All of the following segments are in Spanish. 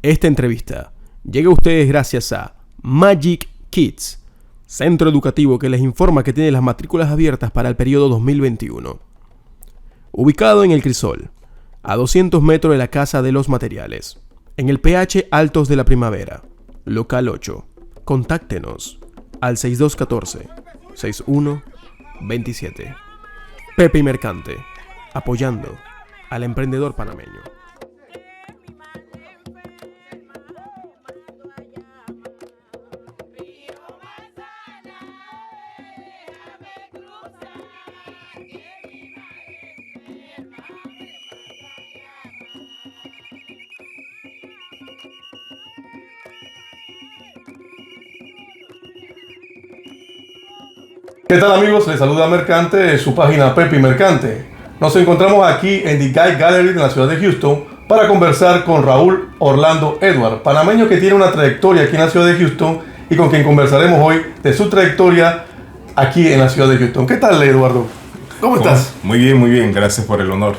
Esta entrevista llega a ustedes gracias a Magic Kids, centro educativo que les informa que tiene las matrículas abiertas para el periodo 2021. Ubicado en El Crisol, a 200 metros de la Casa de los Materiales, en el PH Altos de la Primavera, local 8. Contáctenos al 6214-6127. Pepe y Mercante, apoyando al emprendedor panameño. ¿Qué tal, amigos? Les saluda Mercante de su página Pepe y Mercante. Nos encontramos aquí en The Guy Gallery en la ciudad de Houston para conversar con Raúl Orlando Edward, panameño que tiene una trayectoria aquí en la ciudad de Houston y con quien conversaremos hoy de su trayectoria aquí en la ciudad de Houston. ¿Qué tal, Eduardo? ¿Cómo estás? Muy bien, gracias por el honor.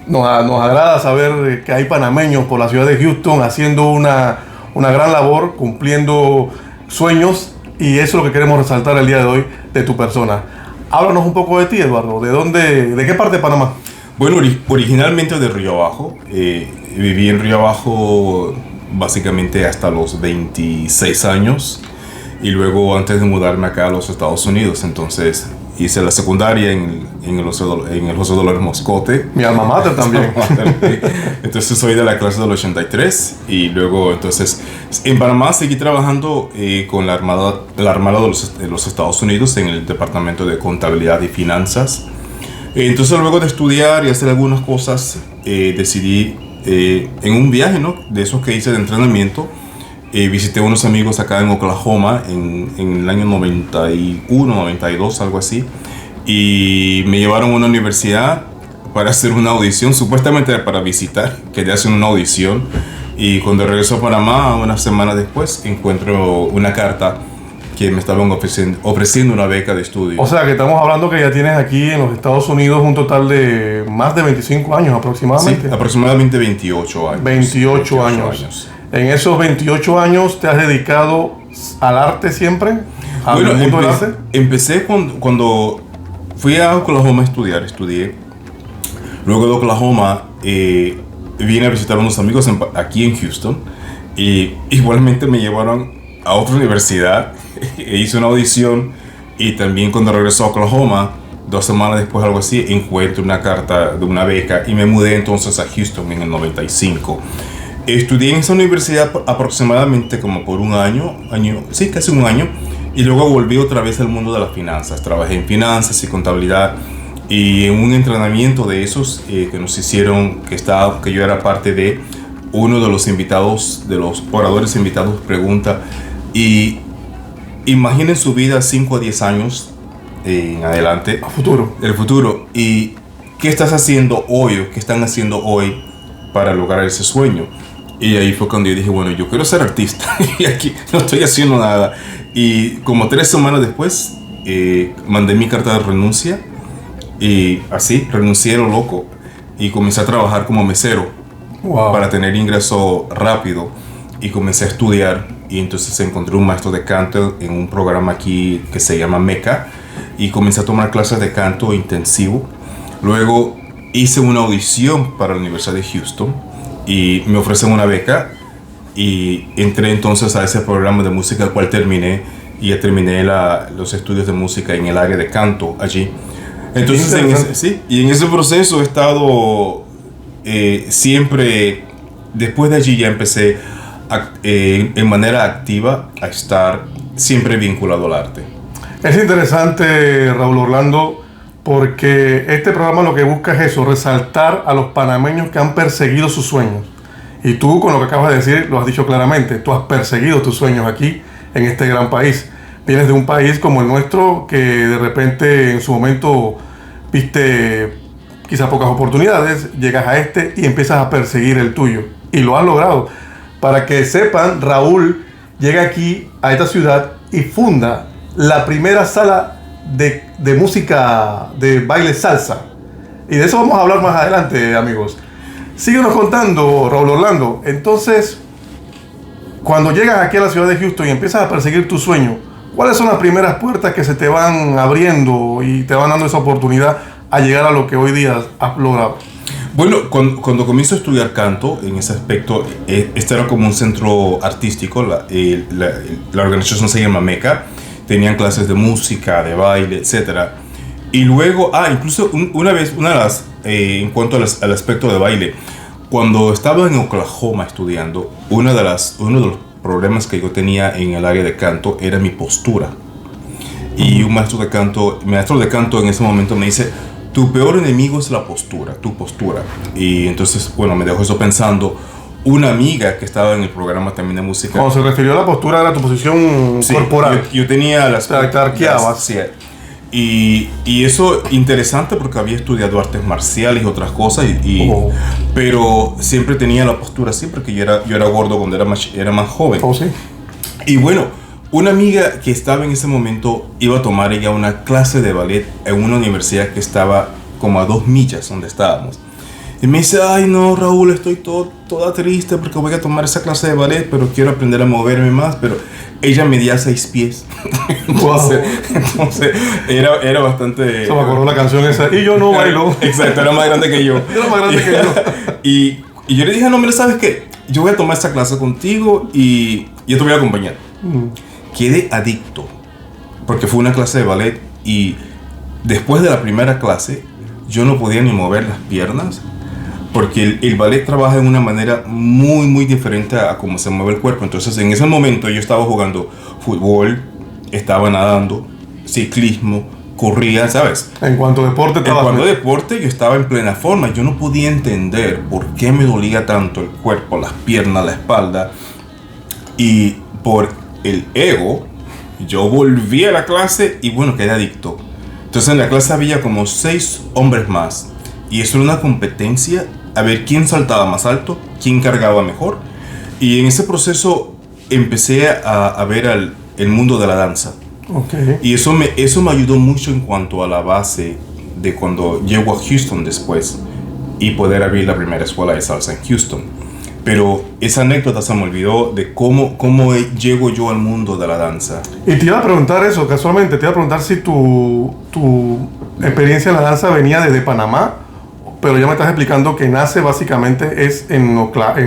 Nos agrada saber que hay panameños por la ciudad de Houston haciendo una gran labor, cumpliendo sueños. Y eso es lo que queremos resaltar el día de hoy de tu persona. Háblanos un poco de ti, Eduardo. ¿De qué parte de Panamá? Bueno, originalmente de Río Abajo. Viví en Río Abajo básicamente hasta los 26 años. Y luego, antes de mudarme acá a los Estados Unidos, entonces hice la secundaria en el José Dolores Moscote. Mi alma mater también. Entonces soy de la clase del 83 y luego entonces en Panamá seguí trabajando con la Armada de los Estados Unidos en el Departamento de Contabilidad y Finanzas. Entonces luego de estudiar y hacer algunas cosas decidí en un viaje, ¿no?, de esos que hice de entrenamiento. Visité unos amigos acá en Oklahoma en el año 91, 92, algo así. Y me llevaron a una universidad para hacer una audición, supuestamente para visitar. Quería hacer una audición. Y cuando regreso a Panamá, una semana después, encuentro una carta que me estaban ofreciendo una beca de estudio. O sea, que estamos hablando que ya tienes aquí en los Estados Unidos un total de más de 25 años aproximadamente. Sí, aproximadamente 28 años. 28 años. En esos 28 años, ¿te has dedicado al arte siempre? Bueno, empecé cuando fui a Oklahoma a estudiar. Estudié. Luego de Oklahoma, vine a visitar a unos amigos aquí en Houston. Y igualmente me llevaron a otra universidad. E hice una audición. Y también cuando regresé a Oklahoma, 2 semanas después, algo así, encuentro una carta de una beca. Y me mudé entonces a Houston en el 95. Estudié en esa universidad aproximadamente como por casi un año, y luego volví otra vez al mundo de las finanzas. Trabajé en finanzas y contabilidad, y en un entrenamiento de esos que nos hicieron, que yo era parte de uno de los invitados, de los oradores invitados, pregunta, y imaginen su vida 5 a 10 años en adelante. El futuro. ¿Y qué estás haciendo hoy o qué están haciendo hoy para lograr ese sueño? Y ahí fue cuando yo dije, bueno, yo quiero ser artista y aquí no estoy haciendo nada. Y como 3 semanas después, mandé mi carta de renuncia y así, renuncié a lo loco y comencé a trabajar como mesero. Wow. Para tener ingreso rápido, y comencé a estudiar. Y entonces encontré un maestro de canto en un programa aquí que se llama MECA y comencé a tomar clases de canto intensivo. Luego hice una audición para la Universidad de Houston y me ofrecen una beca y entré entonces a ese programa de música, el cual terminé, y ya terminé los estudios de música en el área de canto allí. Entonces en ese proceso he estado siempre. Después de allí ya empecé en manera activa a estar siempre vinculado al arte. Es interesante, Raúl Orlando, porque este programa lo que busca es eso, resaltar a los panameños que han perseguido sus sueños. Y tú, con lo que acabas de decir, lo has dicho claramente. Tú has perseguido tus sueños aquí, en este gran país. Vienes de un país como el nuestro, que de repente en su momento viste quizás pocas oportunidades, llegas a este y empiezas a perseguir el tuyo. Y lo has logrado. Para que sepan, Raúl llega aquí, a esta ciudad, y funda la primera sala de música de baile salsa. Y de eso vamos a hablar más adelante, amigos. Síguenos contando, Raúl Orlando. Entonces, Cuando llegas aquí a la ciudad de Houston y empiezas a perseguir tu sueño, ¿cuáles son las primeras puertas que se te van abriendo y te van dando esa oportunidad a llegar a lo que hoy día has logrado? Bueno, cuando comienzo a estudiar canto, en ese aspecto, este era como un centro artístico, la organización se llama MECA, tenían clases de música, de baile, etc. Y luego, incluso una de las, en cuanto al aspecto de baile, cuando estaba en Oklahoma estudiando, uno de los problemas que yo tenía en el área de canto era mi postura. Y un maestro de canto en ese momento me dice: tu peor enemigo es la postura, tu postura. Y entonces, bueno, me dejó eso pensando. Una amiga que estaba en el programa también de música. Cuando se refirió a la postura, era tu posición corporal. Yo tenía las... Te arqueabas. Sí. Y eso interesante porque había estudiado artes marciales y otras cosas. Pero siempre tenía la postura así porque yo era gordo cuando era más joven. Oh, sí. Y bueno, una amiga que estaba en ese momento iba a tomar ella una clase de ballet en una universidad que estaba como a 2 millas donde estábamos. Y me dice: ay no, Raúl, estoy toda triste porque voy a tomar esa clase de ballet, pero quiero aprender a moverme más. Pero ella medía 6 pies. entonces era bastante... Se me acordó la canción esa. Y yo no bailo. Exacto, era más grande que yo. Era más grande que yo. Y yo le dije: no, mira, ¿sabes qué? Yo voy a tomar esta clase contigo y yo te voy a acompañar. Quedé adicto porque fue una clase de ballet y después de la primera clase yo no podía ni mover las piernas porque el ballet trabaja de una manera muy muy diferente a cómo se mueve el cuerpo. Entonces en ese momento yo estaba jugando fútbol, estaba nadando, ciclismo, corría, ¿sabes? En cuanto a deporte, yo estaba en plena forma. Yo no podía entender por qué me dolía tanto el cuerpo, las piernas, la espalda. Y por el ego, yo volví a la clase y bueno, quedé adicto. Entonces en la clase había como 6 hombres más. Y eso era una competencia a ver quién saltaba más alto, quién cargaba mejor. Y en ese proceso empecé a ver el mundo de la danza. Okay. Y eso me ayudó mucho en cuanto a la base de cuando llego a Houston después y poder abrir la primera escuela de salsa en Houston. Pero esa anécdota se me olvidó de cómo llego yo al mundo de la danza. Y te iba a preguntar eso, casualmente, te iba a preguntar si tu experiencia en la danza venía desde Panamá, pero ya me estás explicando que nace básicamente es en Oklahoma.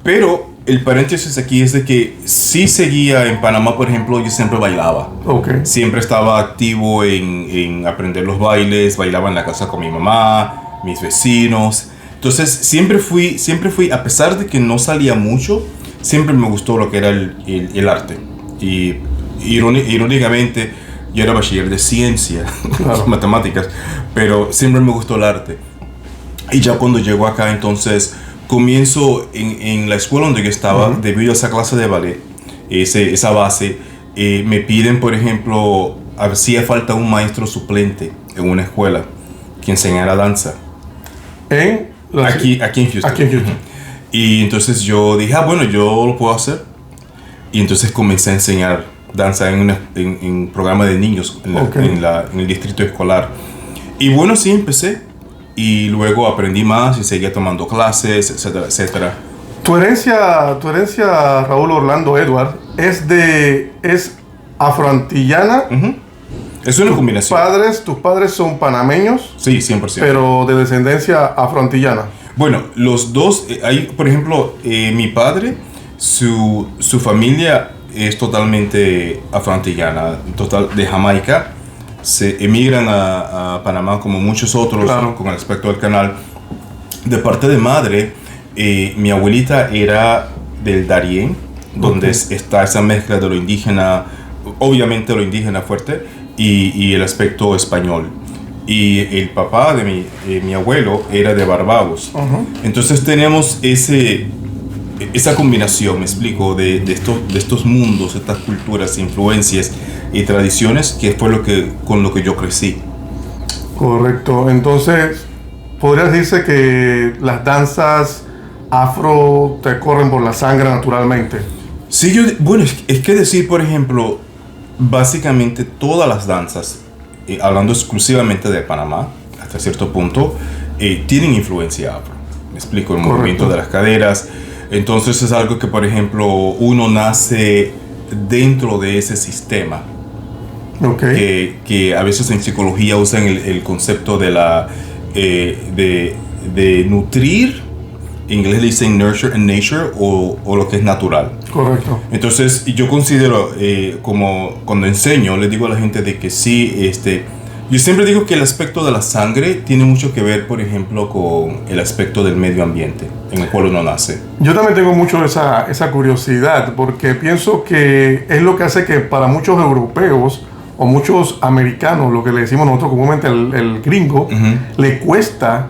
Pero el paréntesis aquí es de que sí seguía en Panamá, por ejemplo, yo siempre bailaba. Okay. Siempre estaba activo en aprender los bailes, bailaba en la casa con mi mamá, mis vecinos. Entonces siempre fui, a pesar de que no salía mucho, siempre me gustó lo que era el arte. Y irónicamente, yo era bachiller de ciencia, claro, matemáticas, pero siempre me gustó el arte. Y ya cuando llego acá, entonces comienzo en la escuela donde yo estaba, debido a esa clase de ballet, esa base, me piden, por ejemplo, hacía falta un maestro suplente en una escuela que enseñara danza. Aquí en Houston. Y entonces yo dije: bueno, yo lo puedo hacer. Y entonces comencé a enseñar danza en un programa de niños en el distrito escolar. Y bueno, sí, empecé. Y luego aprendí más y seguía tomando clases, etcétera, etcétera. Tu herencia, Raúl Orlando Edward, es afroantillana. Es una combinación. ¿Tus padres son panameños? Sí, 100%. Pero de descendencia afroantillana. Bueno, los dos, por ejemplo, mi padre, su familia es totalmente afroantillana, de Jamaica. Se emigran a Panamá como muchos otros, claro, con el aspecto del canal. De parte de madre, mi abuelita era del Darién, donde está esa mezcla de lo indígena, obviamente lo indígena fuerte, y el aspecto español. Y el papá de mi abuelo era de Barbados. Entonces tenemos esa combinación, me explico, de estos mundos, estas culturas, influencias y tradiciones, que fue con lo que yo crecí. Correcto. Entonces, ¿podrías decirse que las danzas afro te corren por la sangre naturalmente? Sí, bueno, es que decir, por ejemplo, básicamente todas las danzas, hablando exclusivamente de Panamá, hasta cierto punto, tienen influencia afro. Me explico, el movimiento de las caderas, Entonces es algo que, por ejemplo, uno nace dentro de ese sistema. Que a veces en psicología usan el concepto de de nutrir. En inglés le dicen nurture and nature, o lo que es natural. Correcto. Entonces yo considero, como cuando enseño, les digo a la gente de que sí, yo siempre digo que el aspecto de la sangre tiene mucho que ver, por ejemplo, con el aspecto del medio ambiente en el cual uno nace. Yo también tengo mucho esa curiosidad, porque pienso que es lo que hace que para muchos europeos o muchos americanos, lo que le decimos nosotros comúnmente el gringo, le cuesta,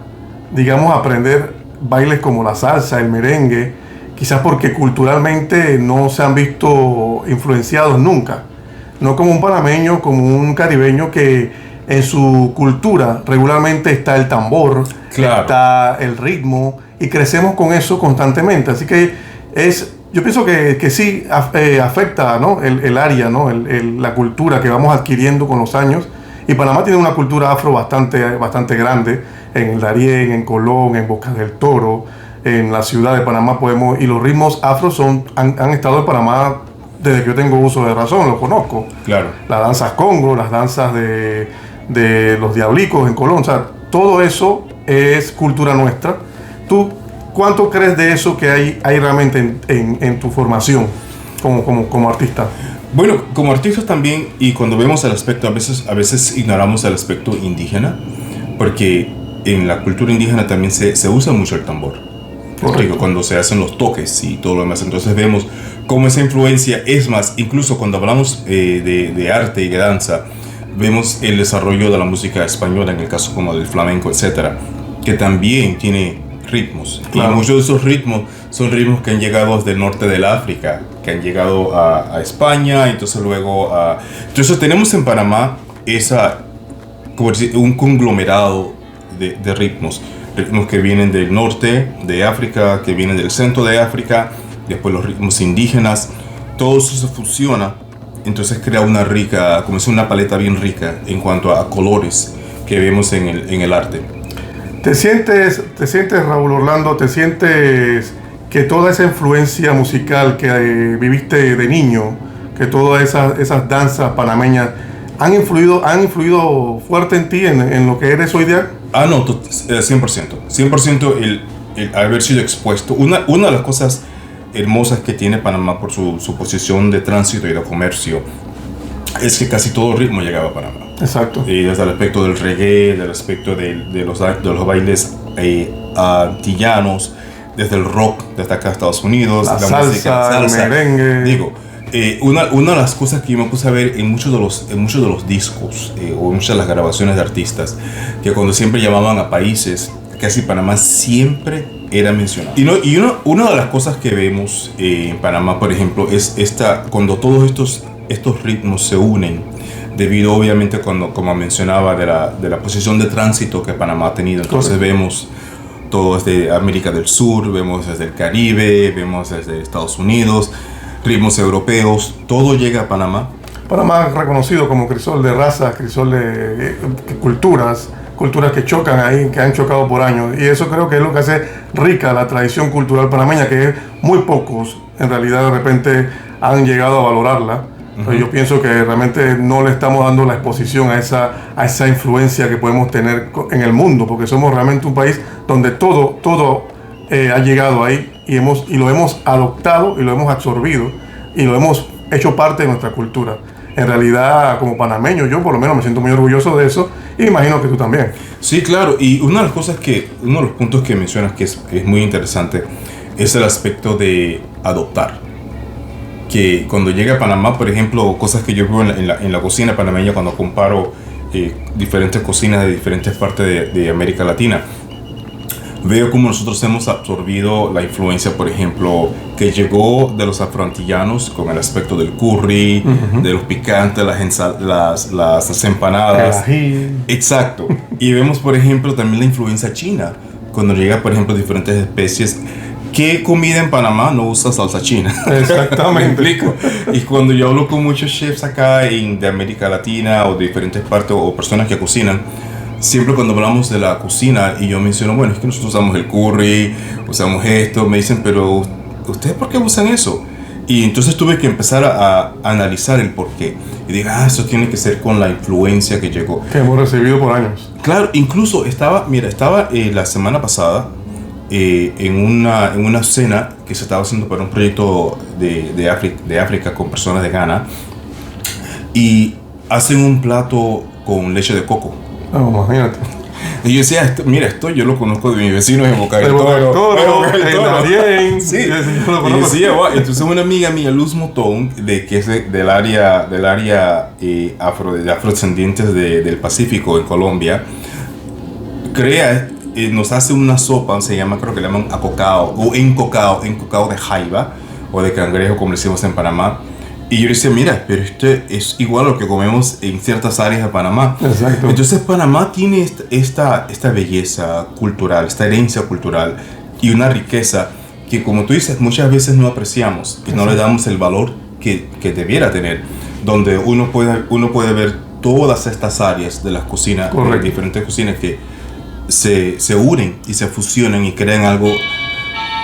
digamos, aprender bailes como la salsa, el merengue, quizás porque culturalmente no se han visto influenciados nunca. No como un panameño, como un caribeño que en su cultura regularmente está el tambor, claro, está el ritmo, y crecemos con eso constantemente. Así que yo pienso que sí afecta, ¿no? el área, ¿no? La cultura que vamos adquiriendo con los años. Y Panamá tiene una cultura afro bastante grande, en el Darién, en Colón, en Bocas del Toro, en la ciudad de Panamá y los ritmos afro han estado en Panamá desde que yo tengo uso de razón, lo conozco. Claro. Las danzas congo, las danzas de los diablicos en Colón, o sea, todo eso es cultura nuestra. ¿Tú cuánto crees de eso que hay realmente en tu formación como artista? Bueno, como artistas también, y cuando vemos el aspecto, a veces ignoramos el aspecto indígena, porque en la cultura indígena también se usa mucho el tambor. Correcto. Cuando se hacen los toques y todo lo demás, entonces vemos cómo esa influencia, es más, incluso cuando hablamos de arte y de danza, vemos el desarrollo de la música española, en el caso como del flamenco, etcétera, que también tiene ritmos. Claro. Y muchos de esos ritmos son ritmos que han llegado desde el norte del África, que han llegado a España, entonces luego Entonces tenemos en Panamá como decir, un conglomerado de ritmos que vienen del norte de África, que vienen del centro de África, después los ritmos indígenas, todo eso se fusiona, entonces crea una paleta bien rica en cuanto a colores que vemos en el arte. ¿Te sientes, Raúl Orlando, que toda esa influencia musical que viviste de niño, que todas esas danzas panameñas han influido fuerte en ti, en lo que eres hoy día? No, 100% el haber sido expuesto. Una de las cosas hermosas que tiene Panamá por su posición de tránsito y de comercio es que casi todo ritmo llegaba a Panamá. Exacto. Y desde el aspecto del reggae, del aspecto de los bailes antillanos, desde el rock, desde acá a Estados Unidos, la salsa, el merengue. Digo, una de las cosas que yo me puse a ver en muchos de los discos o en muchas de las grabaciones de artistas, que cuando siempre llamaban a países, casi Panamá siempre era mencionado. Y una de las cosas que vemos en Panamá, por ejemplo, es cuando todos estos ritmos se unen, debido obviamente como mencionaba de la posición de tránsito que Panamá ha tenido. Entonces correcto, vemos todo desde América del Sur, vemos desde el Caribe, vemos desde Estados Unidos, ritmos europeos, todo llega a Panamá. Panamá es reconocido como crisol de razas, crisol de culturas que chocan ahí, que han chocado por años, y eso creo que es lo que hace rica la tradición cultural panameña, que muy pocos en realidad de repente han llegado a valorarla. Entonces yo pienso que realmente no le estamos dando la exposición a esa influencia que podemos tener en el mundo, porque somos realmente un país donde todo ha llegado ahí y lo hemos adoptado y lo hemos absorbido y lo hemos hecho parte de nuestra cultura. En realidad, como panameño, yo por lo menos me siento muy orgulloso de eso, y imagino que tú también. Sí, claro, y uno de los puntos que mencionas que es muy interesante es el aspecto de adoptar. Que cuando llega a Panamá, por ejemplo, cosas que yo veo en la cocina panameña cuando comparo diferentes cocinas de diferentes partes de América Latina, veo cómo nosotros hemos absorbido la influencia, por ejemplo, que llegó de los afroantillanos con el aspecto del curry, de los picantes, las empanadas. Exacto. Y vemos, por ejemplo, también la influencia china, cuando llega, por ejemplo, diferentes especies. ¿Qué comida en Panamá no usa salsa china? Exactamente. ¿Me explico? Y cuando yo hablo con muchos chefs acá de América Latina o de diferentes partes o personas que cocinan, siempre cuando hablamos de la cocina y yo menciono, bueno, es que nosotros usamos el curry, usamos esto, me dicen, pero ¿ustedes por qué usan eso? Y entonces tuve que empezar a analizar el por qué. Y dije, eso tiene que ser con la influencia que llegó. Que hemos recibido por años. Claro, incluso estaba la semana pasada en una cena que se estaba haciendo para un proyecto de África con personas de Ghana. Y hacen un plato con leche de coco. Imagínate. Y yo decía, esto yo lo conozco de mis vecinos en Boca del Toro, en Darién. Sí. Y decía, wow. Entonces una amiga mía, Luz Motón, que es del área de afrodescendientes del Pacífico en Colombia, nos hace una sopa, creo que le llaman acocao, o encocao de jaiba, o de cangrejo, como decimos en Panamá. Y yo decía, mira, pero esto es igual a lo que comemos en ciertas áreas de Panamá. Exacto. Entonces Panamá tiene esta belleza cultural, esta herencia cultural y una riqueza que, como tú dices, muchas veces no apreciamos y no le damos el valor que debiera tener, donde uno puede ver todas estas áreas de las cocinas, de diferentes cocinas que se unen y se fusionan y crean algo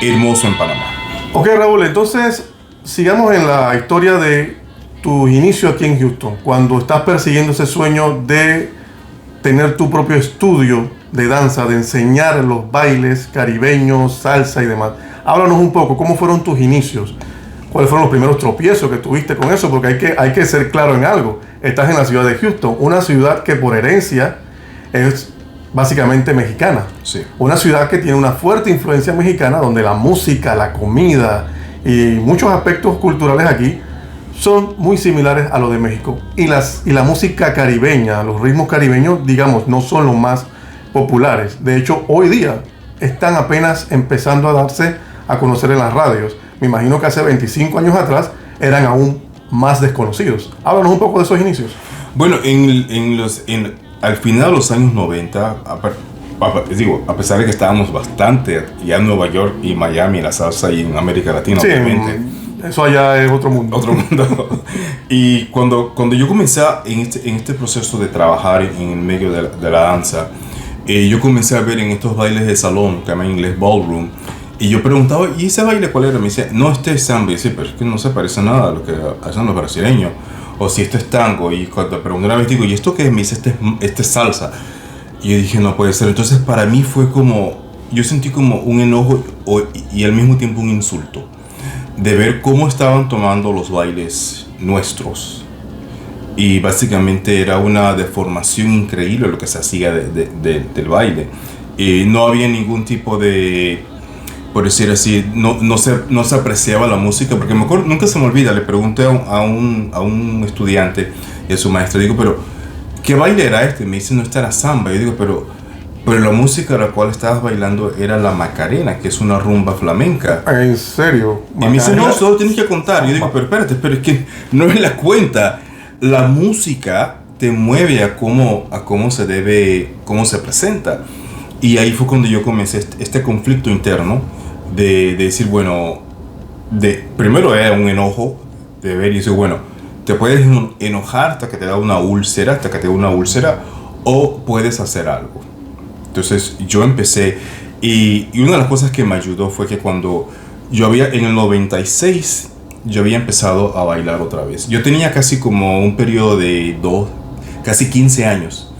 hermoso en Panamá. Ok, Raúl, entonces sigamos en la historia de tu inicio aquí en Houston, cuando estás persiguiendo ese sueño de tener tu propio estudio de danza, de enseñar los bailes caribeños, salsa y demás. Háblanos un poco, ¿cómo fueron tus inicios? ¿Cuáles fueron los primeros tropiezos que tuviste con eso? Porque hay que ser claro en algo. Estás en la ciudad de Houston, una ciudad que por herencia es básicamente mexicana. Sí. Una ciudad que tiene una fuerte influencia mexicana, donde la música, la comida y muchos aspectos culturales aquí son muy similares a los de México. Y la música caribeña, los ritmos caribeños, digamos, no son los más populares. De hecho, hoy día están apenas empezando a darse a conocer en las radios. Me imagino que hace 25 años atrás eran aún más desconocidos. Háblanos un poco de esos inicios. Bueno, al final de los años 90, a pesar de que estábamos bastante ya en Nueva York y Miami, la salsa y en América Latina, sí, obviamente. Eso allá es otro mundo. Otro mundo. Y cuando yo comencé en este proceso de trabajar en el medio de la danza, yo comencé a ver en estos bailes de salón, que llaman en inglés ballroom, y yo preguntaba, ¿y ese baile cuál era? Me decía, no, este es samba. Y decía, pero es que no se parece nada a lo que hacen los brasileños. O si esto es tango. Y cuando pregunté una vez, digo, ¿y esto qué es? Me dice, este es salsa. Y yo dije, no puede ser. Entonces para mí fue como, yo sentí como un enojo y al mismo tiempo un insulto de ver cómo estaban tomando los bailes nuestros. Y básicamente era una deformación increíble lo que se hacía del baile. No había ningún tipo de, por decir así, no se apreciaba la música, porque me acuerdo, nunca se me olvida, le pregunté a un estudiante y a su maestro, digo, pero ¿qué baile era este? Me dice, no, esta era samba. Yo digo, pero la música a la cual estabas bailando era la Macarena, que es una rumba flamenca. ¿En serio? Y me dice, no, solo tienes que contar. Yo digo, pero espérate, pero es que no es la cuenta. La música te mueve a cómo se presenta. Y ahí fue cuando yo comencé este conflicto interno de decir, bueno, primero era un enojo de ver y decir, bueno, te puedes enojar hasta que te da una úlcera, o puedes hacer algo. Entonces yo empecé, y una de las cosas que me ayudó fue que cuando en el 96, yo había empezado a bailar otra vez. Yo tenía casi como un periodo de casi 15 años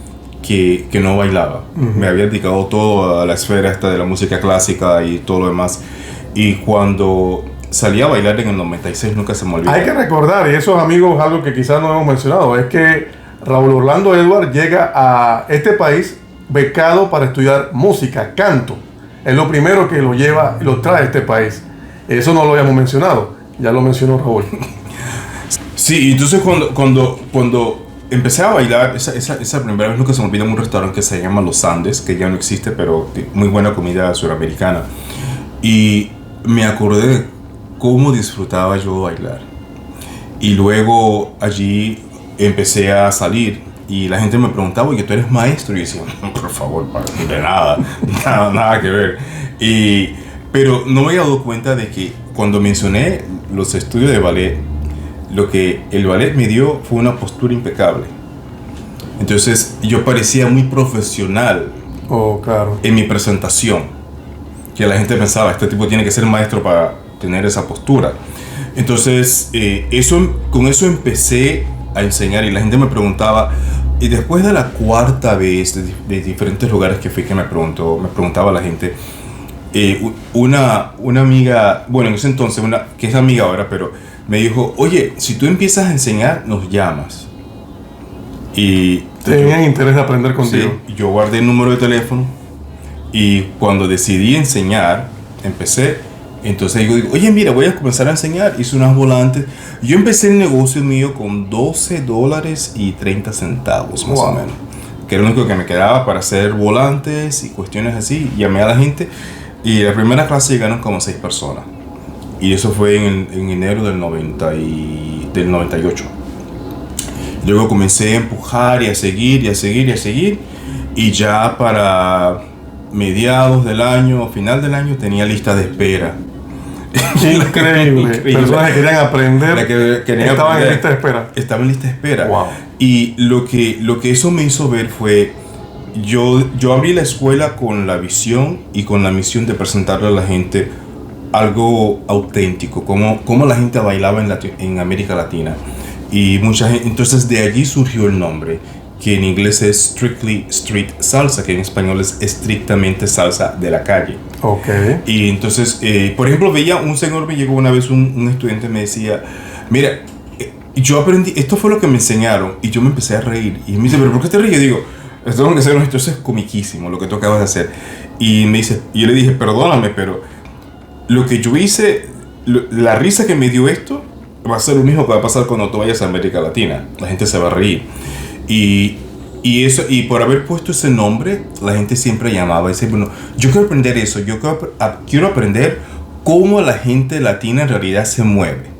que no bailaba. Uh-huh. Me había dedicado todo a la esfera esta de la música clásica y todo lo demás. Y cuando salí a bailar en el 96, nunca se me olvidó. Hay que recordar, y eso, amigos, algo que quizás no hemos mencionado, es que Raúl Orlando Edward llega a este país becado para estudiar música, canto. Es lo primero que lo trae a este país. Eso no lo habíamos mencionado, ya lo mencionó Raúl. Sí, entonces cuando empecé a bailar, esa primera vez, nunca se me olvida, en un restaurante que se llama Los Andes, que ya no existe, pero muy buena comida suramericana. Y me acordé de cómo disfrutaba yo bailar. Y luego allí empecé a salir y la gente me preguntaba, oye, ¿tú eres maestro? Y yo decía, por favor, de nada que ver. Pero no me había dado cuenta de que cuando mencioné los estudios de ballet, lo que el ballet me dio fue una postura impecable. Entonces yo parecía muy profesional claro, en mi presentación, que la gente pensaba, este tipo tiene que ser maestro para tener esa postura. Entonces, con eso empecé a enseñar y la gente me preguntaba, y después de la cuarta vez de diferentes lugares que fui que me preguntaba la gente, una amiga, bueno, en ese entonces, que es amiga ahora, pero me dijo, oye, si tú empiezas a enseñar, nos llamas. Y tenían interés de aprender contigo. Sí, yo guardé el número de teléfono y cuando decidí enseñar, empecé. Entonces yo digo, oye, mira, voy a comenzar a enseñar. Hice unas volantes. Yo empecé el negocio mío con $12.30 más o menos. Que era lo único que me quedaba para hacer volantes y cuestiones así. Llamé a la gente y la primera clase llegaron como 6 personas. Y eso fue en enero del 98. Luego comencé a empujar y a seguir. Y ya para mediados del año, final del año, tenía lista de espera. Increíble. Personas que querían aprender estaban en lista de espera. Estaba en lista de espera. Wow. Y lo que eso me hizo ver fue, yo abrí la escuela con la visión y con la misión de presentarle a la gente algo auténtico, cómo la gente bailaba en América Latina. Y mucha gente, entonces de allí surgió el nombre, que en inglés es Strictly Street Salsa, que en español es estrictamente salsa de la calle. Okay. Y entonces, por ejemplo, veía un señor, me llegó una vez un estudiante, me decía, mira, yo aprendí, esto fue lo que me enseñaron, y yo me empecé a reír. Y me dice, ¿pero por qué te ríes? Yo digo, esto es comiquísimo, lo que tú acabas de hacer. Y me dice, y yo le dije, perdóname, pero lo que yo hice, la risa que me dio esto, va a ser lo mismo que va a pasar cuando tú vayas a América Latina. La gente se va a reír. Y por haber puesto ese nombre, la gente siempre llamaba y decía, bueno, yo quiero aprender eso, yo quiero aprender cómo la gente latina en realidad se mueve.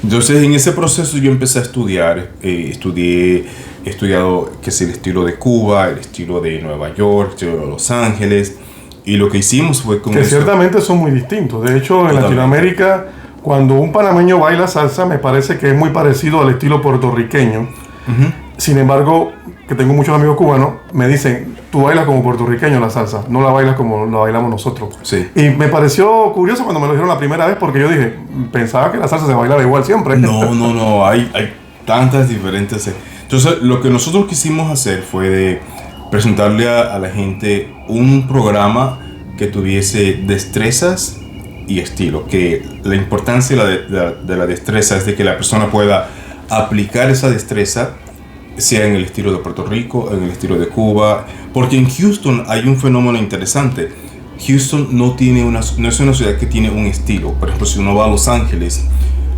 Entonces, en ese proceso yo empecé a estudiar, he estudiado qué es el estilo de Cuba, el estilo de Nueva York, el estilo de Los Ángeles, y lo que hicimos fue que ciertamente son muy distintos. De hecho, en Latinoamérica, cuando un panameño baila salsa, me parece que es muy parecido al estilo puertorriqueño. Uh-huh. Sin embargo, que tengo muchos amigos cubanos, me dicen, tú bailas como puertorriqueño la salsa, no la bailas como la bailamos nosotros. Sí. Y me pareció curioso cuando me lo dijeron la primera vez, porque yo dije, pensaba que la salsa se bailaba igual siempre. No, hay tantas diferentes. Entonces, lo que nosotros quisimos hacer fue de presentarle a la gente un programa que tuviese destrezas y estilo, que la importancia de la destreza es de que la persona pueda aplicar esa destreza, sea en el estilo de Puerto Rico, en el estilo de Cuba, porque en Houston hay un fenómeno interesante. Houston no es una ciudad que tiene un estilo. Por ejemplo, si uno va a Los Ángeles,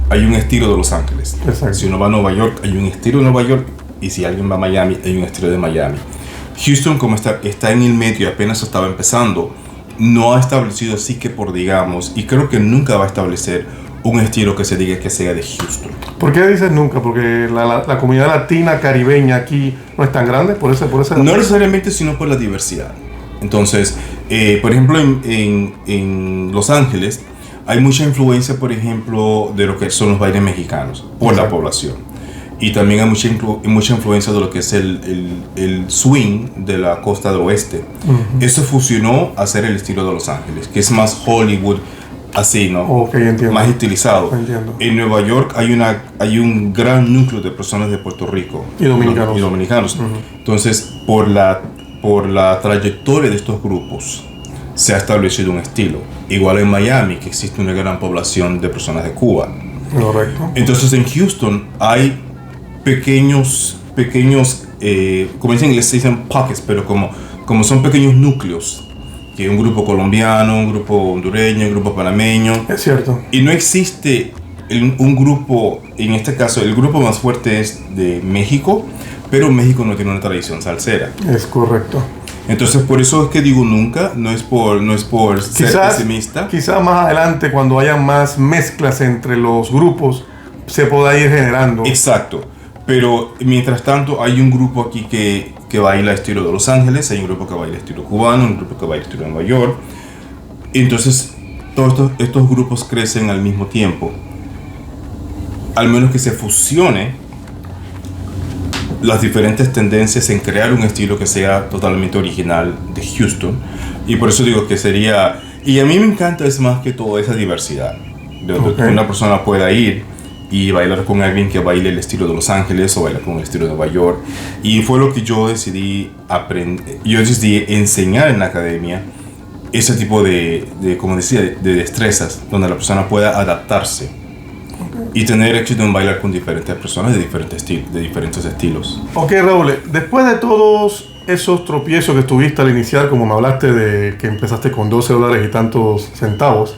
hay un estilo de Los Ángeles. Exacto. Si uno va a Nueva York, hay un estilo de Nueva York, y si alguien va a Miami, hay un estilo de Miami. Houston, como está en el medio, apenas estaba empezando, no ha establecido así que por digamos, y creo que nunca va a establecer un estilo que se diga que sea de Houston. ¿Por qué dices nunca? Porque la comunidad latina caribeña aquí no es tan grande, por ese no necesariamente, sino por la diversidad. Entonces, por ejemplo, en Los Ángeles hay mucha influencia, por ejemplo, de lo que son los bailes mexicanos por la población. Y también hay mucha influencia de lo que es el swing de la costa del oeste. Uh-huh. Eso fusionó a ser el estilo de Los Ángeles, que es más Hollywood, así, ¿no? Okay, entiendo. Más estilizado. Entiendo. En Nueva York hay un gran núcleo de personas de Puerto Rico. Y dominicanos. Uh-huh. Entonces, por la trayectoria de estos grupos, se ha establecido un estilo. Igual en Miami, que existe una gran población de personas de Cuba. Correcto. Entonces, en Houston hay pequeños como dicen en inglés, se dicen pockets, pero como son pequeños núcleos, que un grupo colombiano, un grupo hondureño, un grupo panameño. Es cierto. Y no existe un grupo, en este caso, el grupo más fuerte es de México, pero México no tiene una tradición salsera. Es correcto. Entonces, por eso es que digo nunca, no es por ser pesimista. Quizás más adelante, cuando haya más mezclas entre los grupos, se pueda ir generando. Exacto. Pero mientras tanto hay un grupo aquí que baila estilo de Los Ángeles, hay un grupo que baila estilo cubano, un grupo que baila estilo de Nueva York. Entonces todos estos grupos crecen al mismo tiempo. Al menos que se fusione las diferentes tendencias en crear un estilo que sea totalmente original de Houston. Y por eso digo que sería... Y a mí me encanta es más que todo esa diversidad. de donde una persona pueda ir y bailar con alguien que baile el estilo de Los Ángeles o bailar con el estilo de Nueva York. Y fue lo que yo decidí aprender, yo decidí enseñar en la academia ese tipo como decía, de destrezas, donde la persona pueda adaptarse y tener éxito en bailar con diferentes personas de diferentes estilos. Ok, Raúl, después de todos esos tropiezos que tuviste al iniciar, como me hablaste de que empezaste con $12 y tantos centavos,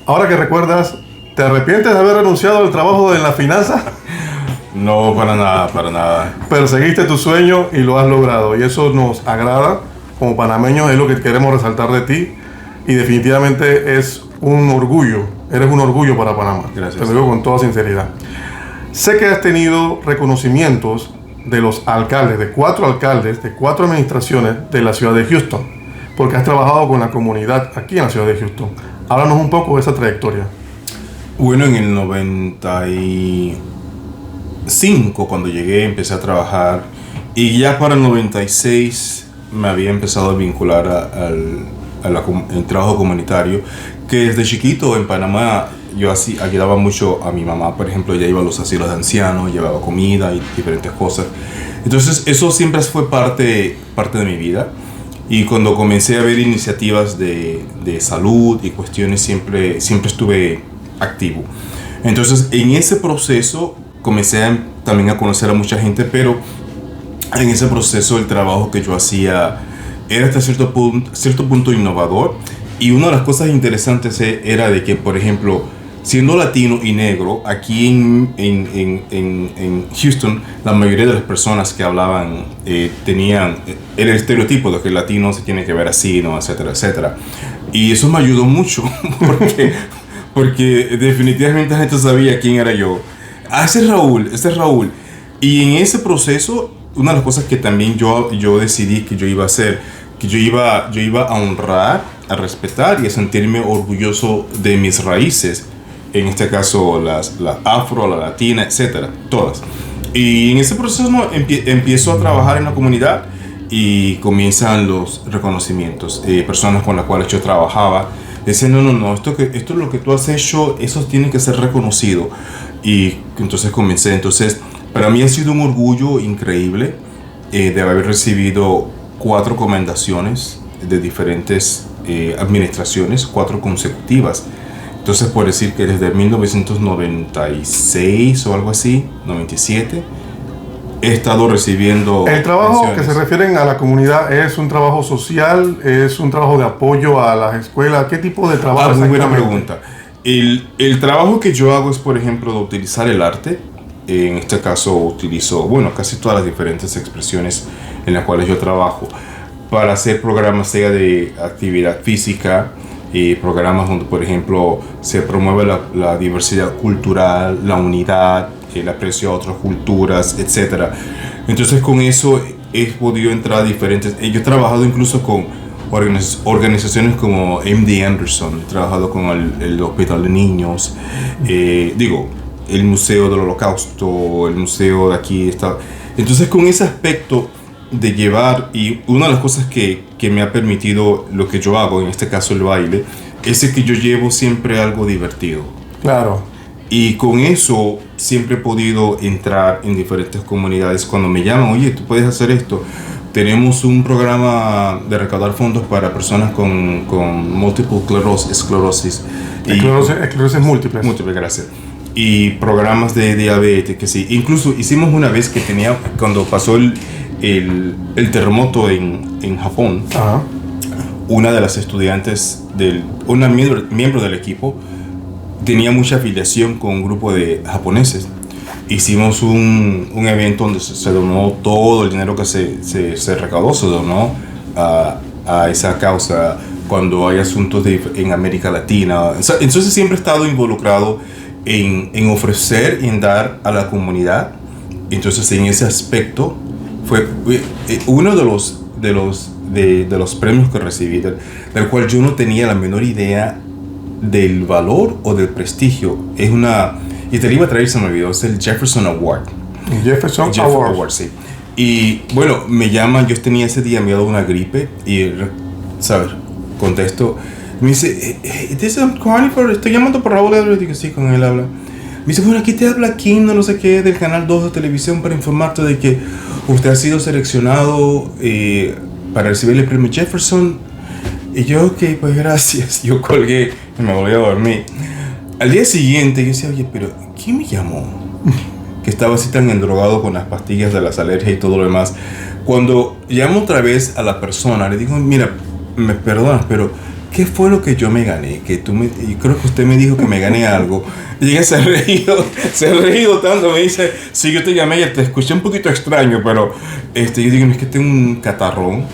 ahora que recuerdas, ¿te arrepientes de haber renunciado al trabajo en la finanza? No, para nada, para nada. Perseguiste tu sueño y lo has logrado, y eso nos agrada como panameños, es lo que queremos resaltar de ti, y definitivamente es un orgullo, eres un orgullo para Panamá. Gracias. Te lo digo con toda sinceridad. Sé que has tenido reconocimientos de los alcaldes, de 4 alcaldes, de 4 administraciones de la ciudad de Houston, porque has trabajado con la comunidad aquí en la ciudad de Houston. Háblanos un poco de esa trayectoria. Bueno, en el 95, cuando llegué, empecé a trabajar, y ya para el 96 me había empezado a vincular al trabajo comunitario, que desde chiquito en Panamá yo así ayudaba mucho a mi mamá. Por ejemplo, ella iba a los asilos de ancianos, llevaba comida y diferentes cosas. Entonces eso siempre fue parte de mi vida, y cuando comencé a ver iniciativas de salud y cuestiones siempre estuve activo. Entonces en ese proceso comencé también a conocer a mucha gente, pero en ese proceso el trabajo que yo hacía era hasta cierto punto innovador, y una de las cosas interesantes era de que, por ejemplo, siendo latino y negro, aquí en Houston, la mayoría de las personas que hablaban tenían el estereotipo de que el latino se tiene que ver así, ¿no? Etcétera, etcétera. Y eso me ayudó mucho, porque definitivamente la gente sabía quién era yo. Ah, ese es Raúl. Y en ese proceso, una de las cosas que también yo decidí que yo iba a hacer, que yo iba a honrar, a respetar y a sentirme orgulloso de mis raíces, en este caso las afro, la latina, etcétera, todas. Y en ese proceso empiezo a trabajar en la comunidad y comienzan los reconocimientos. Personas con las cuales yo trabajaba decían, no, esto es lo que tú has hecho, eso tiene que ser reconocido. Y entonces comencé. Entonces, para mí ha sido un orgullo increíble de haber recibido 4 comendaciones de diferentes administraciones, 4 consecutivas. Entonces, por decir que desde 1996 o algo así, 97, he estado recibiendo... El trabajo que se refieren a la comunidad es un trabajo social, es un trabajo de apoyo a las escuelas. ¿Qué tipo de trabajo? Muy buena pregunta. El trabajo que yo hago es, por ejemplo, de utilizar el arte. En este caso utilizo, casi todas las diferentes expresiones en las cuales yo trabajo para hacer programas, sea de actividad física, programas donde, por ejemplo, se promueve la diversidad cultural, la unidad, el aprecio a otras culturas, etc. Entonces, con eso he podido entrar a diferentes... Yo he trabajado incluso con organizaciones como MD Anderson, he trabajado con el Hospital de Niños, el Museo del Holocausto, el museo de aquí. Entonces, con ese aspecto de llevar, y una de las cosas que me ha permitido lo que yo hago, en este caso el baile, es que yo llevo siempre algo divertido. Claro. Y con eso siempre he podido entrar en diferentes comunidades. Cuando me llaman, oye, tú puedes hacer esto. Tenemos un programa de recaudar fondos para personas con múltiple esclerosis. Esclerosis múltiples. Múltiples, gracias. Y programas de diabetes, que sí. Incluso hicimos una vez que cuando pasó el terremoto en Japón, Ajá. una de las estudiantes, una miembro del equipo, tenía mucha afiliación con un grupo de japoneses. Hicimos un evento donde se donó todo el dinero que se recaudó, se donó a esa causa cuando hay asuntos en América Latina. Entonces siempre he estado involucrado en ofrecer y en dar a la comunidad. Entonces en ese aspecto fue uno de los premios que recibí, del cual yo no tenía la menor idea del valor o del prestigio. Y te lo iba a traer, se me olvidó, es el Jefferson Award. Jefferson Award, sí. Y me llaman, yo tenía ese día, me había dado una gripe y, ¿sabes? Contesto, Me dice, this is Carnivore, estoy llamando por Raúl Edwards. Digo, sí, con él habla. Me dice, bueno, aquí te habla Kim, no sé qué, del Canal 2 de televisión para informarte de que usted ha sido seleccionado para recibir el premio Jefferson. Y yo, ok, pues gracias. Yo colgué y me volví a dormir. Al día siguiente yo decía, oye, pero ¿quién me llamó? Que estaba así tan endrogado con las pastillas de las alergias y todo lo demás. Cuando llamo otra vez a la persona, le digo, mira, me perdonas, pero ¿qué fue lo que yo me gané? Y creo que usted me dijo que me gané algo. Y ella se ha reído tanto, me dice, sí, yo te llamé y te escuché un poquito extraño, pero yo digo, es que tengo un catarrón.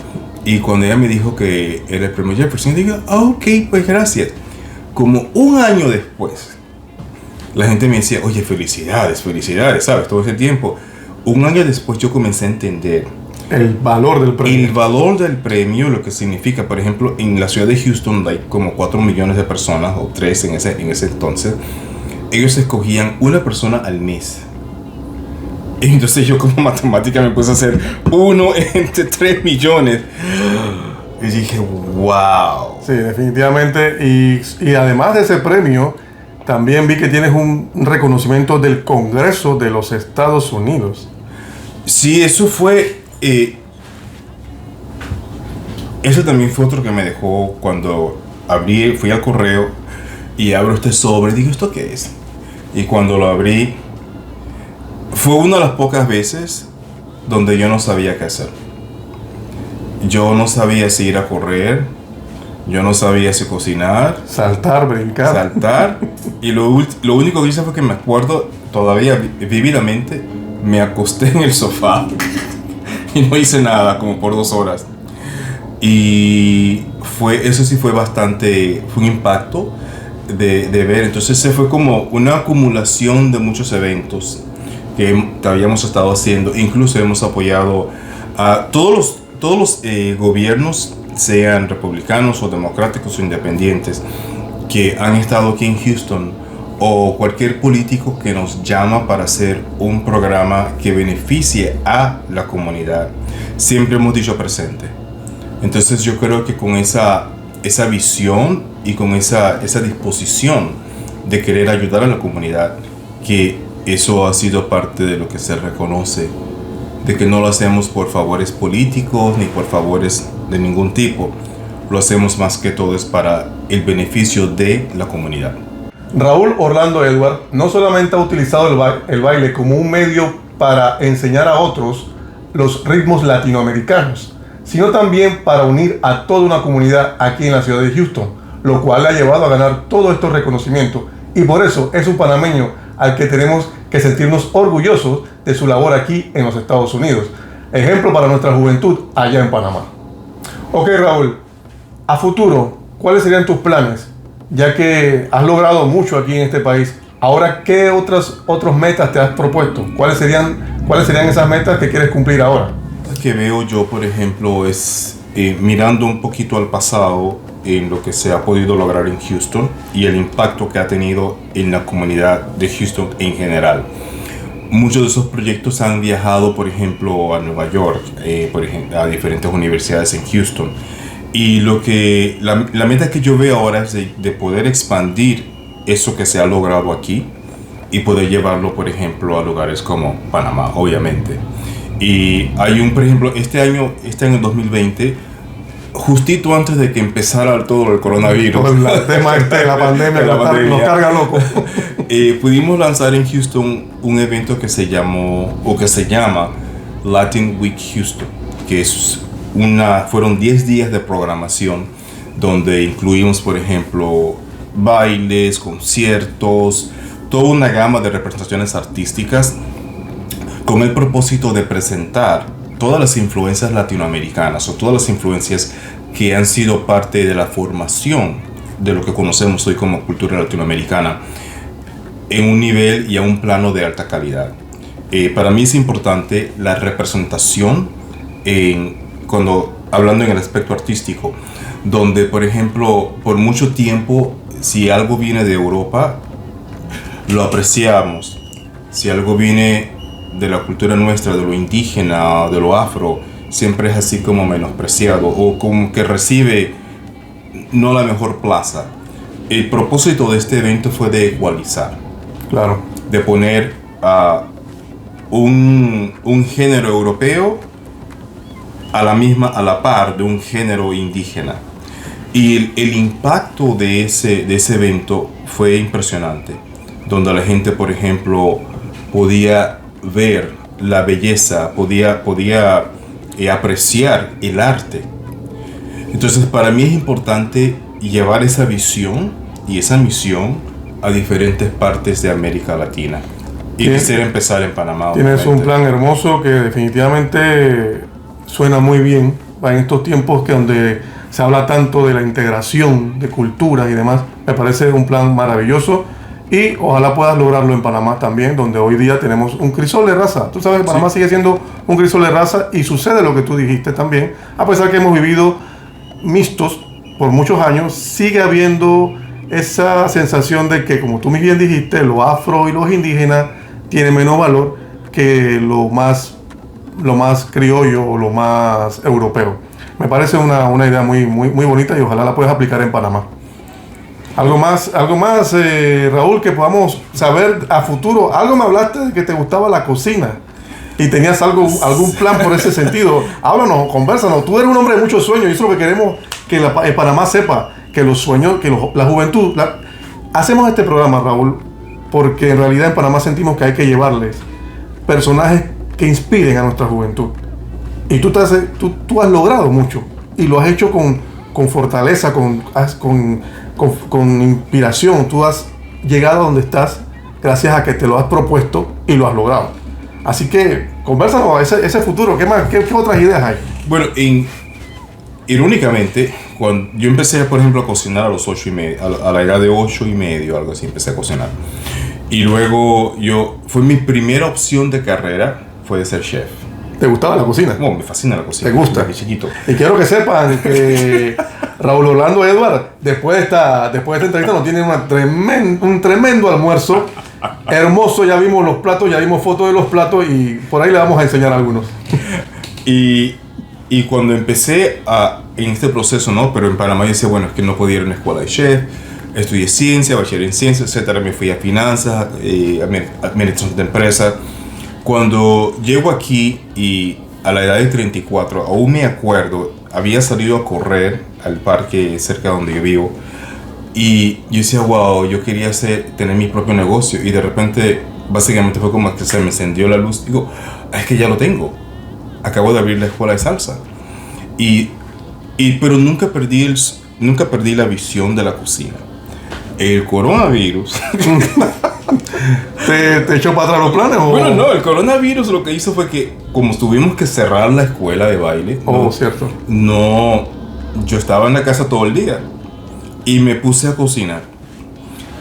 Y cuando ella me dijo que era el premio Jefferson, yo digo, ok, pues gracias. Como un año después, la gente me decía, oye, felicidades, ¿sabes? Todo ese tiempo. Un año después yo comencé a entender el valor del premio. El valor del premio, lo que significa, por ejemplo, en la ciudad de Houston hay como 4 millones de personas, o 3 en ese entonces. Ellos escogían una persona al mes. Y entonces yo como matemática me puse a hacer 1 entre 3 millones. Y dije, wow. Sí, definitivamente. Y además de ese premio, también vi que tienes un reconocimiento del Congreso de los Estados Unidos. Sí, eso fue... eso también fue otro que me dejó cuando fui al correo y abro este sobre y digo, ¿esto qué es? Y cuando lo abrí, fue una de las pocas veces donde yo no sabía qué hacer. Yo no sabía si ir a correr, yo no sabía si cocinar, saltar, brincar. Y lo único que hice fue que me acuerdo todavía vívidamente, me acosté en el sofá y no hice nada como por 2 horas. Y eso sí fue un impacto de ver. Entonces se fue como una acumulación de muchos eventos que habíamos estado haciendo. Incluso hemos apoyado a todos los gobiernos, sean republicanos o democráticos o independientes, que han estado aquí en Houston, o cualquier político que nos llama para hacer un programa que beneficie a la comunidad. Siempre hemos dicho presente. Entonces yo creo que con esa visión y con esa disposición de querer ayudar a la comunidad, que eso ha sido parte de lo que se reconoce, de que no lo hacemos por favores políticos ni por favores de ningún tipo, lo hacemos más que todo es para el beneficio de la comunidad. Raúl Orlando Edwards no solamente ha utilizado el baile como un medio para enseñar a otros los ritmos latinoamericanos, sino también para unir a toda una comunidad aquí en la ciudad de Houston, lo cual le ha llevado a ganar todos estos reconocimientos, y por eso es un panameño al que tenemos que sentirnos orgullosos de su labor aquí en los Estados Unidos. Ejemplo para nuestra juventud allá en Panamá. Ok, Raúl, a futuro, ¿cuáles serían tus planes? Ya que has logrado mucho aquí en este país, ahora, ¿qué otros metas te has propuesto? ¿Cuáles serían esas metas que quieres cumplir ahora? Lo que veo yo, por ejemplo, es mirando un poquito al pasado en lo que se ha podido lograr en Houston y el impacto que ha tenido en la comunidad de Houston en general. Muchos de esos proyectos han viajado, por ejemplo, a Nueva York, por ejemplo, a diferentes universidades en Houston. Y la meta que yo veo ahora es de poder expandir eso que se ha logrado aquí y poder llevarlo, por ejemplo, a lugares como Panamá, obviamente. Y hay por ejemplo, este año 2020, justito antes de que empezara todo el coronavirus, el tema la pandemia, nos carga loco. Pudimos lanzar en Houston un evento que se llama Latin Week Houston, que fueron 10 días de programación donde incluimos, por ejemplo, bailes, conciertos, toda una gama de representaciones artísticas con el propósito de presentar todas las influencias latinoamericanas o todas las influencias que han sido parte de la formación de lo que conocemos hoy como cultura latinoamericana en un nivel y a un plano de alta calidad. Para mí es importante la representación hablando en el aspecto artístico, donde, por ejemplo, por mucho tiempo, si algo viene de Europa, lo apreciamos. Si algo viene de la cultura nuestra, de lo indígena, de lo afro, siempre es así como menospreciado o como que recibe no la mejor plaza. El propósito de este evento fue de ecualizar. Claro. De poner un género europeo a la par de un género indígena. Y el impacto de ese evento fue impresionante, donde la gente, por ejemplo, podía ver la belleza, podía apreciar el arte. Entonces, para mí es importante llevar esa visión y esa misión a diferentes partes de América Latina. Y quisiera empezar en Panamá. Tienes un plan hermoso que definitivamente suena muy bien en estos tiempos donde se habla tanto de la integración de culturas y demás. Me parece un plan maravilloso y ojalá puedas lograrlo en Panamá también, donde hoy día tenemos un crisol de raza. Tú sabes que Panamá sigue siendo un crisol de raza y sucede lo que tú dijiste también. A pesar que hemos vivido mixtos por muchos años, sigue habiendo esa sensación de que, como tú muy bien dijiste, los afro y los indígenas tienen menos valor que lo más criollo o lo más europeo. Me parece una idea muy bonita y ojalá la puedas aplicar en Panamá. Algo más Raúl, que podamos saber a futuro. Algo me hablaste de que te gustaba la cocina y tenías algún plan por ese sentido. Háblanos, convérsanos. Tú eres un hombre de muchos sueños y eso es lo que queremos que Panamá sepa, que los sueños, la juventud. Hacemos este programa, Raúl, porque en realidad en Panamá sentimos que hay que llevarles personajes que inspiren a nuestra juventud. Y tú has logrado mucho y lo has hecho con fortaleza, con inspiración. Tú has llegado a donde estás gracias a que te lo has propuesto y lo has logrado. Así que convérsanos ese futuro. ¿Qué otras ideas hay? Bueno, irónicamente, cuando yo empecé, por ejemplo, a cocinar a los 8:30, a la edad de 8:30, algo así, empecé a cocinar. Y luego fue mi primera opción de carrera, fue de ser chef. ¿Te gustaba la cocina? No, me fascina la cocina. ¿Te gusta? Desde chiquito. Y quiero que sepan que Raúl Orlando Edward, después de esta entrevista, nos tiene un tremendo almuerzo. Hermoso, ya vimos los platos, ya vimos fotos de los platos y por ahí le vamos a enseñar algunos. Y cuando empecé en este proceso, ¿no? Pero en Panamá yo decía, bueno, es que no podía ir a una escuela de chef. Estudié ciencia, bachiller en ciencias, etcétera. Me fui a finanzas, administración de empresas. Cuando llego aquí y a la edad de 34, aún me acuerdo, había salido a correr al parque cerca de donde yo vivo y yo decía, wow, yo quería tener mi propio negocio y de repente, básicamente fue como que se me encendió la luz. Digo, es que ya lo tengo. Acabo de abrir la escuela de salsa. Pero nunca perdí la visión de la cocina. El coronavirus ¿Te echó para atrás los planes? Bueno, no, el coronavirus lo que hizo fue que, como tuvimos que cerrar la escuela de baile, cierto. Yo estaba en la casa todo el día y me puse a cocinar.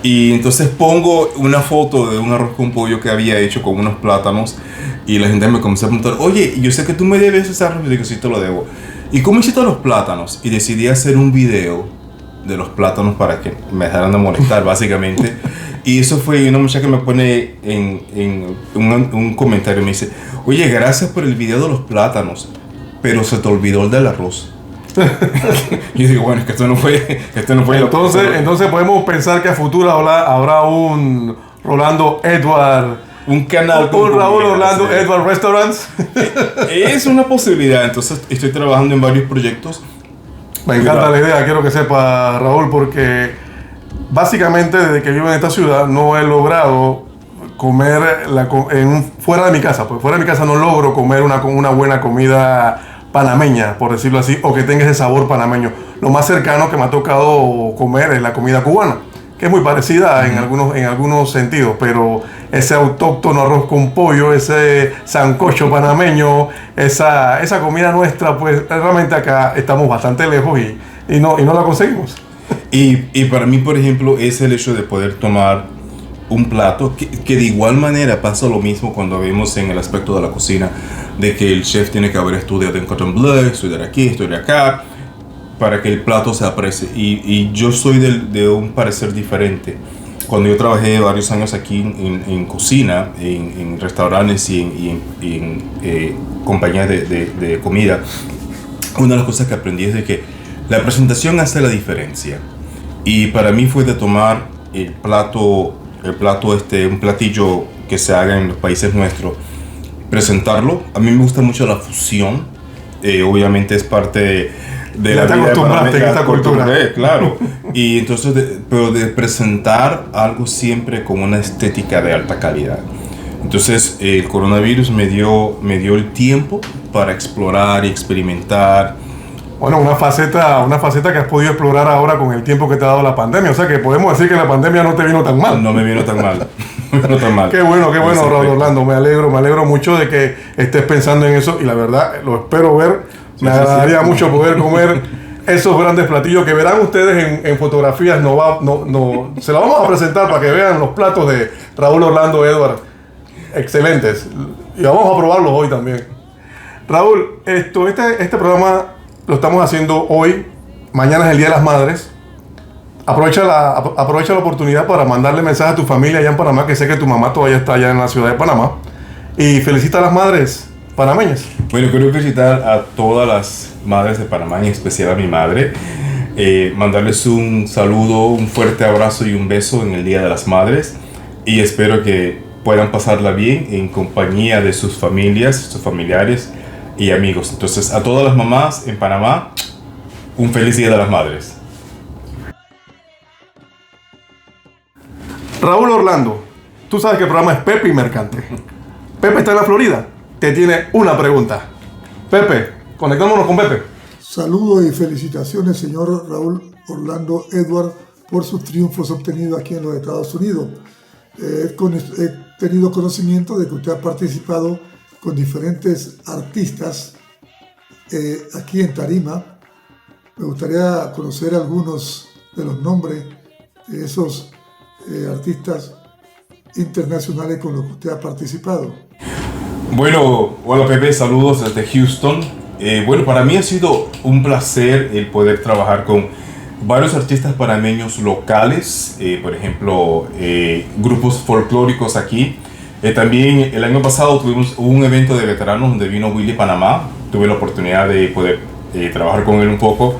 Y entonces pongo una foto de un arroz con pollo que había hecho con unos plátanos y la gente me comenzó a preguntar, oye, yo sé que tú me debes ese arroz. Y digo, sí, te lo debo. ¿Y cómo hiciste los plátanos? Y decidí hacer un video de los plátanos para que me dejaran de molestar, básicamente. Y eso fue una muchacha que me pone en un comentario, me dice, oye, gracias por el video de los plátanos, pero se te olvidó el del arroz. Y yo digo, bueno, es que esto no fue entonces podemos pensar que a futuro habrá un Rolando Edward, un canal con Raúl Orlando Edward Restaurants. Es una posibilidad. Entonces estoy trabajando en varios proyectos. Me encanta la idea, quiero que sepa, Raúl, porque básicamente desde que vivo en esta ciudad no he logrado comer fuera de mi casa. Pues fuera de mi casa no logro comer una buena comida panameña, por decirlo así, o que tenga ese sabor panameño. Lo más cercano que me ha tocado comer es la comida cubana, que es muy parecida en algunos sentidos, pero ese autóctono arroz con pollo, ese sancocho panameño, esa comida nuestra, pues realmente acá estamos bastante lejos y no la conseguimos. Y para mí, por ejemplo, es el hecho de poder tomar un plato que de igual manera pasa lo mismo cuando vemos en el aspecto de la cocina, de que el chef tiene que haber estudiado en Cordon Bleu, estudiar aquí, estudiar acá, para que el plato se aprecie. Y yo soy de un parecer diferente. Cuando yo trabajé varios años aquí en cocina, en restaurantes y en compañías de comida, una de las cosas que aprendí es de que La presentación hace la diferencia. Y para mí fue de tomar el plato un platillo que se haga en los países nuestros, presentarlo. A mí me gusta mucho la fusión. Obviamente es parte de la vida acostumbraste en esta cultura. Claro. Y entonces, pero de presentar algo siempre con una estética de alta calidad. Entonces, el coronavirus me dio el tiempo para explorar y experimentar. Bueno, una faceta que has podido explorar ahora con el tiempo que te ha dado la pandemia. O sea que podemos decir que la pandemia no te vino tan mal. No me vino tan mal. No me vino tan mal. Qué bueno, Raúl Orlando. Me alegro mucho de que estés pensando en eso y la verdad lo espero ver. Me agradaría mucho poder comer esos grandes platillos que verán ustedes en fotografías. Se la vamos a presentar para que vean los platos de Raúl Orlando Edward. Excelentes. Y vamos a probarlos hoy también. Raúl, este programa lo estamos haciendo hoy. Mañana es el Día de las Madres. Aprovecha la oportunidad para mandarle mensaje a tu familia allá en Panamá, que sé que tu mamá todavía está allá en la ciudad de Panamá. Y felicita a las madres panameñas. Bueno, quiero felicitar a todas las madres de Panamá, en especial a mi madre. Mandarles un saludo, un fuerte abrazo y un beso en el Día de las Madres. Y espero que puedan pasarla bien en compañía de sus familias, sus familiares y amigos. Entonces, a todas las mamás en Panamá, un feliz Día de las Madres. Raúl Orlando, tú sabes que el programa es Pepe y Mercante. Pepe está en la Florida, te tiene una pregunta. Pepe, conectémonos con Pepe. Saludos y felicitaciones, señor Raúl Orlando Edward, por sus triunfos obtenidos aquí en los Estados Unidos. He tenido conocimiento de que usted ha participado con diferentes artistas aquí en tarima. Me gustaría conocer algunos de los nombres de esos artistas internacionales con los que usted ha participado. Bueno, hola Pepe, saludos desde Houston. Bueno, para mí ha sido un placer el poder trabajar con varios artistas panameños locales, por ejemplo, grupos folclóricos aquí. También el año pasado tuvimos un evento de veteranos donde vino Willy Panamá. Tuve la oportunidad de poder trabajar con él un poco.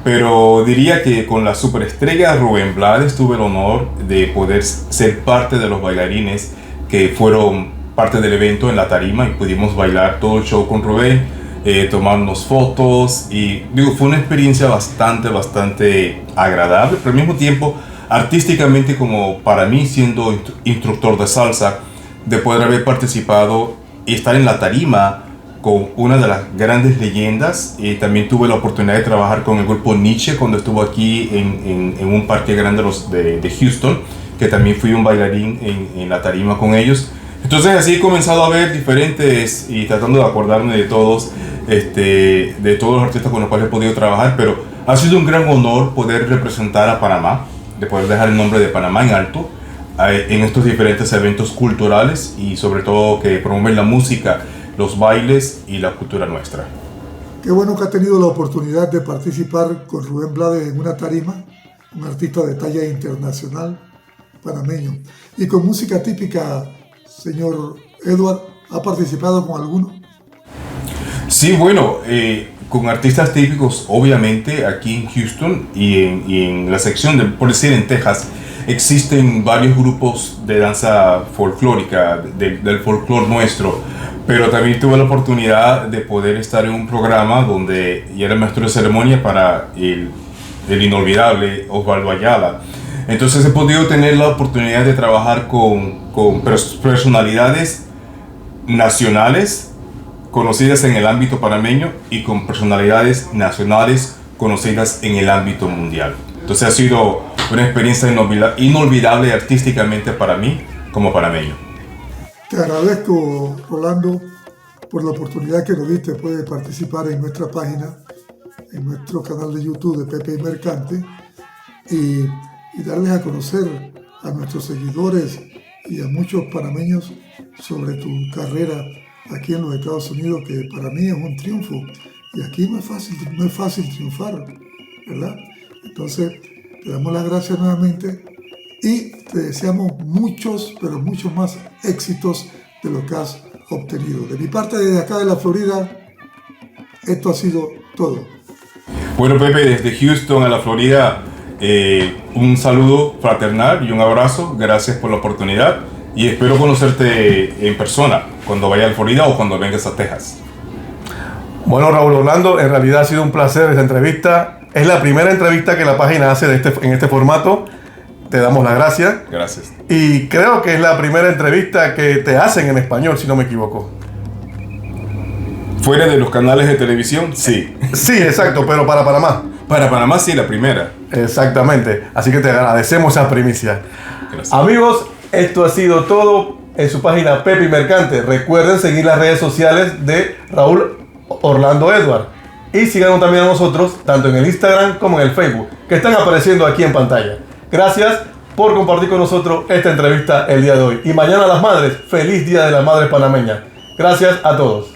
Pero diría que con la superestrella Rubén Blades tuve el honor de poder ser parte de los bailarines que fueron parte del evento en la tarima y pudimos bailar todo el show con Rubén, tomarnos fotos y fue una experiencia bastante agradable, pero al mismo tiempo artísticamente, como para mí siendo instructor de salsa, de poder haber participado y estar en la tarima con una de las grandes leyendas. Y también tuve la oportunidad de trabajar con el grupo Nietzsche cuando estuvo aquí en un parque grande de Houston, que también fui un bailarín en la tarima con ellos. Entonces así he comenzado a ver diferentes y tratando de acordarme de todos los artistas con los cuales he podido trabajar, pero ha sido un gran honor poder representar a Panamá, de poder dejar el nombre de Panamá en alto en estos diferentes eventos culturales y sobre todo que promueven la música, los bailes y la cultura nuestra. Qué bueno que ha tenido la oportunidad de participar con Rubén Blades en una tarima, un artista de talla internacional panameño. Y con música típica, señor Edward, ¿ha participado con alguno? Sí, bueno, con artistas típicos, obviamente, aquí en Houston y en la sección, por decir, en Texas, existen varios grupos de danza folclórica, del folclore nuestro, pero también tuve la oportunidad de poder estar en un programa donde yo era maestro de ceremonia para el inolvidable Osvaldo Ayala. Entonces he podido tener la oportunidad de trabajar con personalidades nacionales conocidas en el ámbito panameño y con personalidades nacionales conocidas en el ámbito mundial. Entonces ha sido una experiencia inolvidable artísticamente para mí como panameño. Te agradezco, Rolando, por la oportunidad que nos diste de participar en nuestra página, en nuestro canal de YouTube de Pepe y Mercante, y darles a conocer a nuestros seguidores y a muchos panameños sobre tu carrera aquí en los Estados Unidos, que para mí es un triunfo. Y aquí no es fácil triunfar, ¿verdad? Entonces, te damos las gracias nuevamente y te deseamos muchos, pero muchos más éxitos de lo que has obtenido. De mi parte, desde acá de la Florida, esto ha sido todo. Bueno, Pepe, desde Houston a la Florida, un saludo fraternal y un abrazo. Gracias por la oportunidad y espero conocerte en persona cuando vaya a la Florida o cuando vengas a Texas. Bueno, Raúl Orlando, en realidad ha sido un placer esta entrevista. Es la primera entrevista que la página hace en este formato. Te damos las gracias. Gracias. Y creo que es la primera entrevista que te hacen en español, si no me equivoco. Fuera de los canales de televisión, sí. Sí, exacto, pero para Panamá. Para Panamá sí, la primera. Exactamente. Así que te agradecemos esa primicia. Gracias. Amigos, esto ha sido todo en su página Pepe y Mercante. Recuerden seguir las redes sociales de Raúl Orlando Edward. Y síganos también a nosotros, tanto en el Instagram como en el Facebook, que están apareciendo aquí en pantalla. Gracias por compartir con nosotros esta entrevista el día de hoy. Y mañana a las madres, feliz Día de las Madres Panameñas. Gracias a todos.